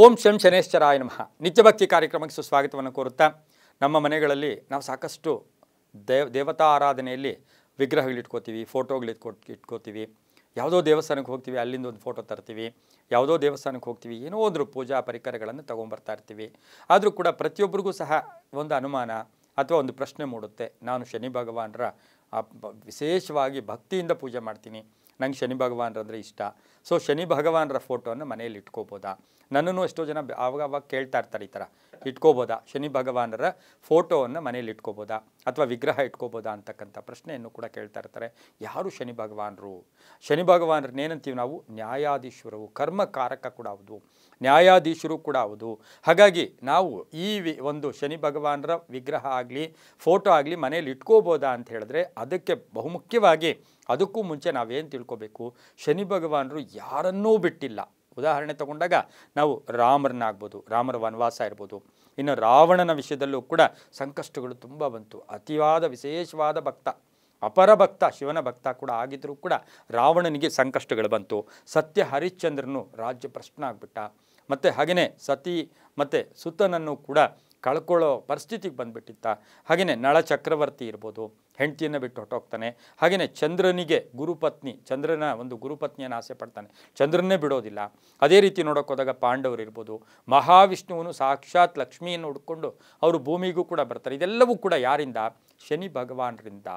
ಓಂ ಶಂ ಶನೇಶ್ವರಾಯ ನಮಃ. ನಿತ್ಯಭಕ್ತಿ ಕಾರ್ಯಕ್ರಮಕ್ಕೆ ಸುಸ್ವಾಗತವನ್ನು ಕೋರುತ್ತಾ, ನಮ್ಮ ಮನೆಗಳಲ್ಲಿ ನಾವು ಸಾಕಷ್ಟು ದೇವತಾ ಆರಾಧನೆಯಲ್ಲಿ ವಿಗ್ರಹಗಳಿಟ್ಕೋತೀವಿ, ಇಟ್ಕೋತೀವಿ. ಯಾವುದೋ ದೇವಸ್ಥಾನಕ್ಕೆ ಹೋಗ್ತೀವಿ, ಅಲ್ಲಿಂದ ಒಂದು ಫೋಟೋ ತರ್ತೀವಿ. ಯಾವುದೋ ದೇವಸ್ಥಾನಕ್ಕೆ ಹೋಗ್ತೀವಿ, ಏನೋ ಒಂದು ಪೂಜಾ ಪರಿಕರಗಳನ್ನು ತೊಗೊಂಬರ್ತಾ ಇರ್ತೀವಿ. ಆದರೂ ಕೂಡ ಪ್ರತಿಯೊಬ್ಬರಿಗೂ ಸಹ ಒಂದು ಅನುಮಾನ ಅಥವಾ ಒಂದು ಪ್ರಶ್ನೆ ಮೂಡುತ್ತೆ. ನಾನು ಶನಿ ಭಗವಾನರ ವಿಶೇಷವಾಗಿ ಭಕ್ತಿಯಿಂದ ಪೂಜೆ ಮಾಡ್ತೀನಿ, ನಂಗೆ ಶನಿ ಭಗವಾನರಂದರೆ ಇಷ್ಟ. ಸೊ ಶನಿ ಭಗವಾನರ ಫೋಟೋವನ್ನು ಮನೆಯಲ್ಲಿ ಇಟ್ಕೋಬೋದಾ? ನನ್ನನ್ನು ಎಷ್ಟೋ ಜನ ಆವಾಗ ಕೇಳ್ತಾ ಇರ್ತಾರೆ, ಈ ಥರ ಇಟ್ಕೋಬೋದಾ, ಶನಿ ಭಗವಾನರ ಫೋಟೋವನ್ನು ಮನೇಲಿ ಇಟ್ಕೋಬೋದಾ ಅಥವಾ ವಿಗ್ರಹ ಇಟ್ಕೋಬೋದಾ ಅಂತಕ್ಕಂಥ ಪ್ರಶ್ನೆಯನ್ನು ಕೂಡ ಕೇಳ್ತಾ ಇರ್ತಾರೆ. ಯಾರು ಶನಿ ಭಗವಾನರು? ಶನಿ ಭಗವಾನರನ್ನ ಏನಂತೀವಿ ನಾವು? ನ್ಯಾಯಾಧೀಶರು, ಕರ್ಮಕಾರಕ ಕೂಡ ಹೌದು, ನ್ಯಾಯಾಧೀಶರು ಕೂಡ ಹೌದು. ಹಾಗಾಗಿ ನಾವು ಈ ಒಂದು ಶನಿ ಭಗವಾನರ ವಿಗ್ರಹ ಆಗಲಿ ಫೋಟೋ ಆಗಲಿ ಮನೇಲಿ ಇಟ್ಕೋಬೋದಾ ಅಂತ ಹೇಳಿದ್ರೆ, ಅದಕ್ಕೆ ಬಹುಮುಖ್ಯವಾಗಿ ಅದಕ್ಕೂ ಮುಂಚೆ ನಾವೇನು ತಿಳ್ಕೊಬೇಕು, ಶನಿ ಭಗವಾನರು ಯಾರನ್ನೂ ಬಿಟ್ಟಿಲ್ಲ. ಉದಾಹರಣೆ ತಗೊಂಡಾಗ ನಾವು ರಾಮರನ್ನಾಗ್ಬೋದು, ರಾಮರ ವನವಾಸ ಇರ್ಬೋದು. ಇನ್ನು ರಾವಣನ ವಿಷಯದಲ್ಲೂ ಕೂಡ ಸಂಕಷ್ಟಗಳು ತುಂಬ ಬಂತು. ಅತಿವಾದ ವಿಶೇಷವಾದ ಭಕ್ತ, ಅಪರ ಭಕ್ತ, ಶಿವನ ಭಕ್ತ ಕೂಡ ಆಗಿದ್ದರೂ ಕೂಡ ರಾವಣನಿಗೆ ಸಂಕಷ್ಟಗಳು ಬಂತು. ಸತ್ಯ ಹರಿಶ್ಚಂದ್ರನು ರಾಜ್ಯ ಭ್ರಷ್ಟನಾಗ್ಬಿಟ್ಟ. ಮತ್ತು ಹಾಗೆಯೇ ಸತಿ ಮತ್ತು ಸುತನನ್ನು ಕೂಡ ಕಳ್ಕೊಳ್ಳೋ ಪರಿಸ್ಥಿತಿಗೆ ಬಂದುಬಿಟ್ಟಿತ್ತ. ಹಾಗೆಯೇ ನಳ ಚಕ್ರವರ್ತಿ ಇರ್ಬೋದು, ಹೆಂಡತಿಯನ್ನು ಬಿಟ್ಟು ಹೊಟ್ಟೋಗ್ತಾನೆ. ಹಾಗೆಯೇ ಚಂದ್ರನಿಗೆ ಗುರುಪತ್ನಿ, ಚಂದ್ರನ ಒಂದು ಗುರುಪತ್ನಿಯನ್ನು ಆಸೆ ಪಡ್ತಾನೆ, ಚಂದ್ರನ್ನೇ ಬಿಡೋದಿಲ್ಲ. ಅದೇ ರೀತಿ ನೋಡೋಕೆ ಹೋದಾಗ ಪಾಂಡವರು ಇರ್ಬೋದು, ಮಹಾವಿಷ್ಣುವನು ಸಾಕ್ಷಾತ್ ಲಕ್ಷ್ಮಿಯನ್ನು ಹುಡ್ಕೊಂಡು ಅವರು ಭೂಮಿಗೂ ಕೂಡ ಬರ್ತಾರೆ. ಇದೆಲ್ಲವೂ ಕೂಡ ಯಾರಿಂದ? ಶನಿ ಭಗವಾನರಿಂದ.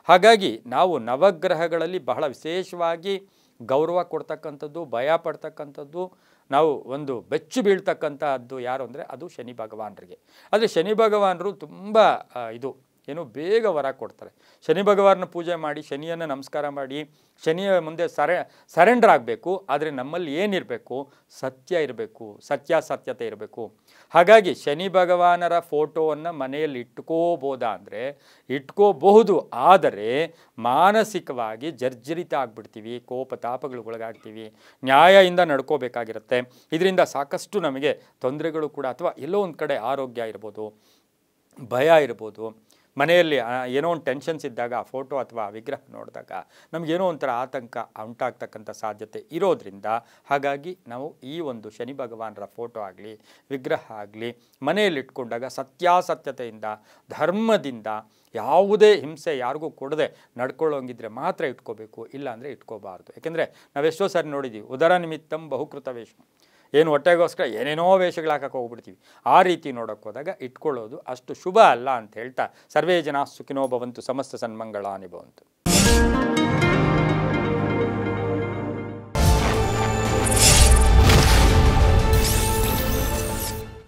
ಹಾಗಾಗಿ ನಾವು ನವಗ್ರಹಗಳಲ್ಲಿ ಬಹಳ ವಿಶೇಷವಾಗಿ ಗೌರವ ಕೊಡ್ತಕ್ಕಂಥದ್ದು, ಭಯ ಪಡ್ತಕ್ಕಂಥದ್ದು, ನಾವು ಒಂದು ಬೆಚ್ಚು ಬೀಳ್ತಕ್ಕಂಥದ್ದು ಯಾರು ಅಂದರೆ ಅದು ಶನಿ ಭಗವಾನರಿಗೆ. ಆದರೆ ಶನಿ ಭಗವಾನರು ತುಂಬ ಏನು ಬೇಗ ವರ ಕೊಡ್ತಾರೆ. ಶನಿ ಭಗವಾನನ ಪೂಜೆ ಮಾಡಿ, ಶನಿಯನ್ನು ನಮಸ್ಕಾರ ಮಾಡಿ, ಶನಿಯ ಮುಂದೆ ಸರೆಂಡರ್ ಆಗಬೇಕು. ಆದರೆ ನಮ್ಮಲ್ಲಿ ಏನಿರಬೇಕು? ಸತ್ಯ ಇರಬೇಕು, ಸತ್ಯಾಸತ್ಯತೆ ಇರಬೇಕು. ಹಾಗಾಗಿ ಶನಿ ಭಗವಾನರ ಫೋಟೋವನ್ನು ಮನೆಯಲ್ಲಿ ಇಟ್ಕೋಬೋದಾ ಅಂದರೆ ಇಟ್ಕೋಬಹುದು. ಆದರೆ ಮಾನಸಿಕವಾಗಿ ಜರ್ಜರಿತ ಆಗಿಬಿಡ್ತೀವಿ, ಕೋಪ ತಾಪಗಳಿಗೊಳಗಾಗ್ತೀವಿ, ನ್ಯಾಯದಿಂದ ನಡ್ಕೋಬೇಕಾಗಿರುತ್ತೆ. ಇದರಿಂದ ಸಾಕಷ್ಟು ನಮಗೆ ತೊಂದರೆಗಳು ಕೂಡ, ಅಥವಾ ಎಲ್ಲೋ ಒಂದು ಕಡೆ ಆರೋಗ್ಯ ಇರ್ಬೋದು, ಭಯ ಇರ್ಬೋದು, ಮನೆಯಲ್ಲಿ ಏನೋ ಒಂದು ಟೆನ್ಷನ್ಸ್ ಇದ್ದಾಗ ಫೋಟೋ ಅಥವಾ ವಿಗ್ರಹ ನೋಡಿದಾಗ ನಮಗೇನೋ ಒಂಥರ ಆತಂಕ ಉಂಟಾಗ್ತಕ್ಕಂಥ ಸಾಧ್ಯತೆ ಇರೋದರಿಂದ, ಹಾಗಾಗಿ ನಾವು ಈ ಒಂದು ಶನಿ ಭಗವಾನರ ಫೋಟೋ ಆಗಲಿ ವಿಗ್ರಹ ಆಗಲಿ ಮನೆಯಲ್ಲಿ ಇಟ್ಕೊಂಡಾಗ ಸತ್ಯಾಸತ್ಯತೆಯಿಂದ, ಧರ್ಮದಿಂದ, ಯಾವುದೇ ಹಿಂಸೆ ಯಾರಿಗೂ ಕೊಡದೆ ನಡ್ಕೊಳ್ಳೋಂಗಿದ್ರೆ ಮಾತ್ರ ಇಟ್ಕೋಬೇಕು, ಇಲ್ಲ ಅಂದರೆ ಇಟ್ಕೋಬಾರ್ದು. ಯಾಕೆಂದರೆ ನಾವೆಷ್ಟೋ ಸಾರಿ ನೋಡಿದ್ದೀವಿ, ಉದರ ನಿಮಿತ್ತಂ ಬಹುಕೃತ ವೇಷ, ಏನು ಹೊಟ್ಟೆಗೋಸ್ಕರ ಏನೇನೋ ವೇಷಗಳು ಹಾಕಕ್ಕೆ ಹೋಗ್ಬಿಡ್ತೀವಿ. ಆ ರೀತಿ ನೋಡೋಕೆ ಹೋದಾಗ ಇಟ್ಕೊಳ್ಳೋದು ಅಷ್ಟು ಶುಭ ಅಲ್ಲ ಅಂತ ಹೇಳ್ತಾ, ಸರ್ವೇ ಜನ ಸುಖಿನೋ ಭವಂತು, ಸಮಸ್ತ ಸನ್ಮಂಗಳಾನಿ ಭವಂತು.